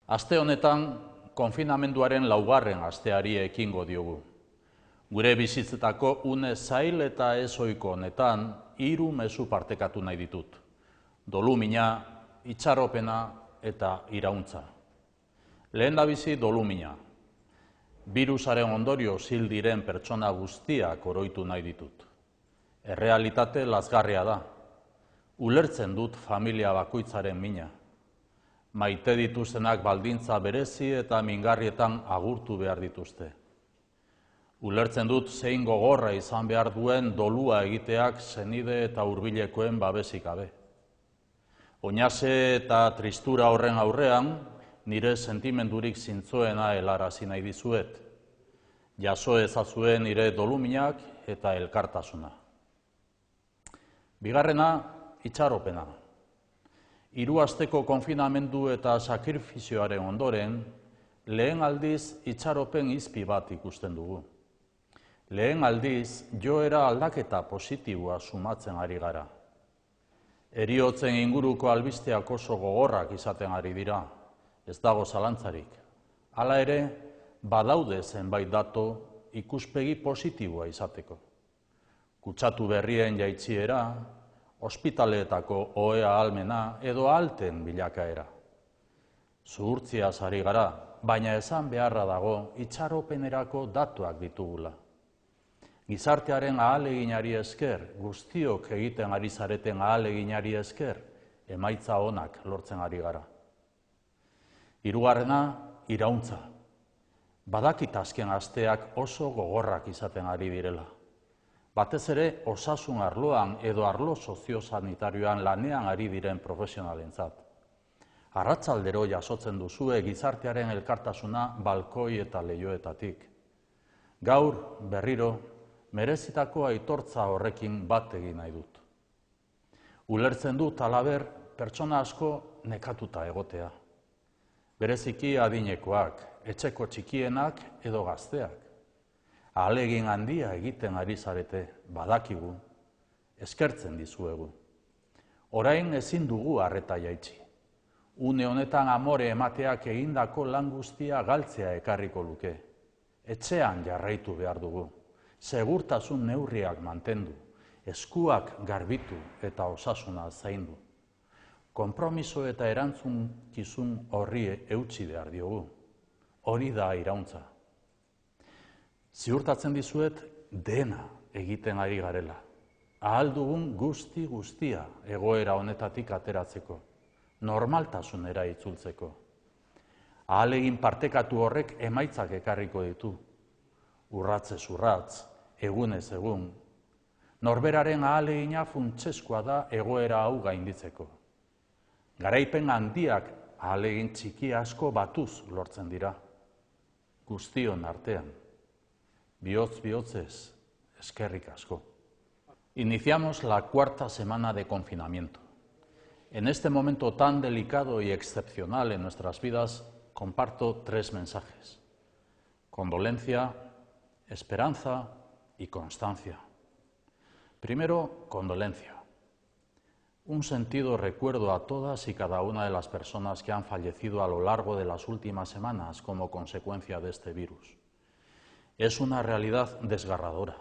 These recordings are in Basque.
Aste honetan, konfinamenduaren laugarren asteari ekingo diogu. Gure bizitzetako une zail eta ezoiko honetan, 3 mezu partekatu nahi ditut. Dolumina, itxaropena eta irauntza. Lehendabizi dolumina. Birusaren ondorio zil diren pertsona guztiak oroitu nahi ditut. Errealitate lazgarria da. Ulertzen dut familia bakoitzaren mina. Maite dituztenak baldintza berezi eta mingarrietan agurtu behar dituzte. Ulertzen dut zein gogorra izan behar duen dolua egiteak senide eta hurbilekoen babesik gabe. Oinase eta tristura horren aurrean, nire sentimendurik zintzoena helarazi nahi dizuet. Jaso ezazuen nire doluminak eta elkartasuna. Bigarrena, itxaropena. 3 asteko konfinamendu eta sakrifizioaren ondoren, lehen aldiz itxaropen izpi bat ikusten dugu. Lehen aldiz, joera aldaketa positiboa sumatzen ari gara. Heriotzen inguruko albisteak oso gogorrak izaten ari dira, ez dago zalantzarik. Hala ere, badaude zenbait datu ikuspegi positiboa izateko. Kutsatu berrien jaitsiera, ospitaleetako ohea ahalmena edo alten bilakaera. Zuhurtziaz ari gara, baina esan beharra dago itxaropenerako datuak ditugula. Gizartearen ahaleginari esker, guztiok egiten ari zareten ahaleginari esker, emaitza onak lortzen ari gara. Hirugarrena, irauntza. Badakit azken asteak oso gogorrak izaten ari direla. Batez ere, osasun arloan edo arlo soziosanitarioan lanean ari diren profesionalentzat. Arratsaldero jasotzen duzue gizartearen elkartasuna balkoi eta leihoetatik. Gaur, berriro, merezitako aitortza horrekin bat egin nahi dut. Ulertzen dut halaber pertsona asko nekatuta egotea. Bereziki adinekoak, etxeko txikienak edo gazteak. Ahalegin handia egiten ari zarete, badakigu, eskertzen dizuegu. Orain ezin dugu arreta jaitsi. Une honetan amore emateak egindako lan guztia galtzea ekarriko luke. Etxean jarraitu behar dugu. Segurtasun neurriak mantendu, eskuak garbitu eta osasuna zaindu. Konpromiso eta erantzunkizun horri eutsi behar diogu. Hori da irauntza. Ziurtatzen dizuet dena egiten ari garela. Ahal dugun guztia egoera honetatik ateratzeko, normaltasunera itzultzeko. Ahalegin partekatu horrek emaitzak ekarriko ditu. Urratzez urratz, egunez egun. Norberaren ahalegina funtsezkoa da egoera hau gainditzeko. Garaipen handiak ahalegin txiki asko batuz lortzen dira. Guztion artean. Bihotz-bihotzez, eskerrik asko. Iniciamos la 4ª semana de confinamiento. En este momento tan delicado y excepcional en nuestras vidas, comparto 3 mensajes. Condolencia, esperanza y constancia. Primero, condolencia. Un sentido recuerdo a todas y cada una de las personas que han fallecido a lo largo de las últimas semanas como consecuencia de este virus. Es una realidad desgarradora.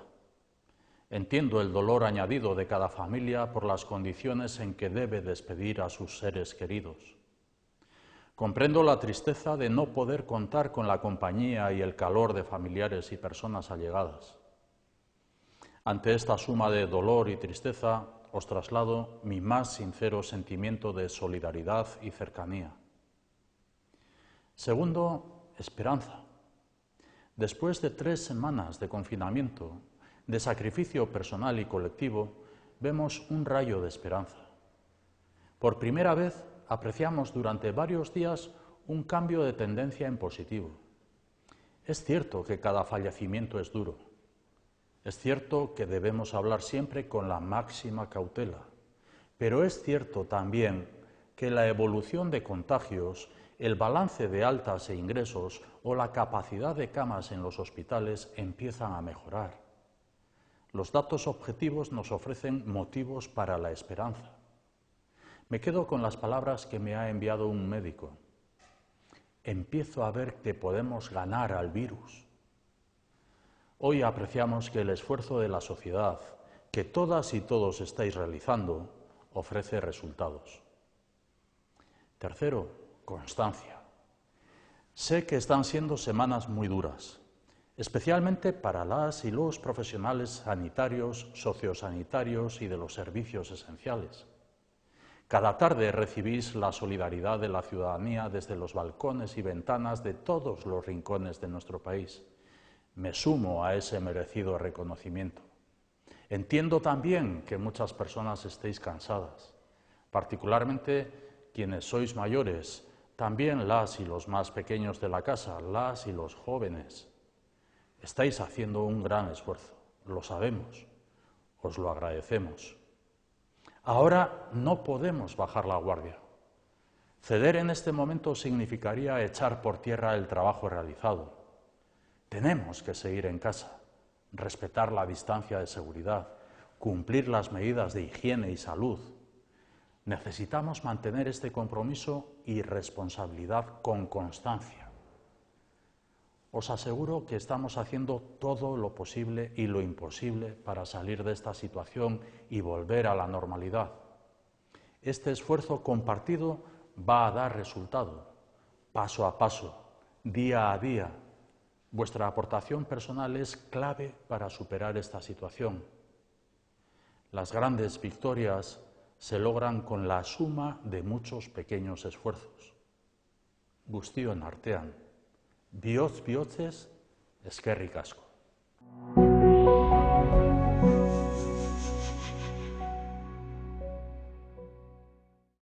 Entiendo el dolor añadido de cada familia por las condiciones en que debe despedir a sus seres queridos. Comprendo la tristeza de no poder contar con la compañía y el calor de familiares y personas allegadas. Ante esta suma de dolor y tristeza, os traslado mi más sincero sentimiento de solidaridad y cercanía. Segundo, esperanza. Después de 3 semanas de confinamiento, de sacrificio personal y colectivo, vemos un rayo de esperanza. Por primera vez, apreciamos durante varios días un cambio de tendencia en positivo. Es cierto que cada fallecimiento es duro. Es cierto que debemos hablar siempre con la máxima cautela. Pero es cierto también que la evolución de contagios, el balance de altas e ingresos o la capacidad de camas en los hospitales empiezan a mejorar. Los datos objetivos nos ofrecen motivos para la esperanza. Me quedo con las palabras que me ha enviado un médico. empiezo a ver que podemos ganar al virus. Hoy apreciamos que el esfuerzo de la sociedad, que todas y todos estáis realizando, ofrece resultados. Tercero, constancia. Sé que están siendo semanas muy duras, especialmente para las y los profesionales sanitarios, sociosanitarios y de los servicios esenciales. Cada tarde recibís la solidaridad de la ciudadanía desde los balcones y ventanas de todos los rincones de nuestro país. Me sumo a ese merecido reconocimiento. Entiendo también que muchas personas estéis cansadas, particularmente quienes sois mayores, también las y los más pequeños de la casa, las y los jóvenes. Estáis haciendo un gran esfuerzo, lo sabemos, os lo agradecemos. Ahora no podemos bajar la guardia. Ceder en este momento significaría echar por tierra el trabajo realizado. Tenemos que seguir en casa, respetar la distancia de seguridad, cumplir las medidas de higiene y salud. Necesitamos mantener este compromiso y responsabilidad con constancia. Os aseguro que estamos haciendo todo lo posible y lo imposible para salir de esta situación y volver a la normalidad. Este esfuerzo compartido va a dar resultado, paso a paso, día a día. Vuestra aportación personal es clave para superar esta situación. Las grandes victorias se logran con la suma de muchos pequeños esfuerzos. Guztion artean, bihotz bihotzez, eskerrik asko.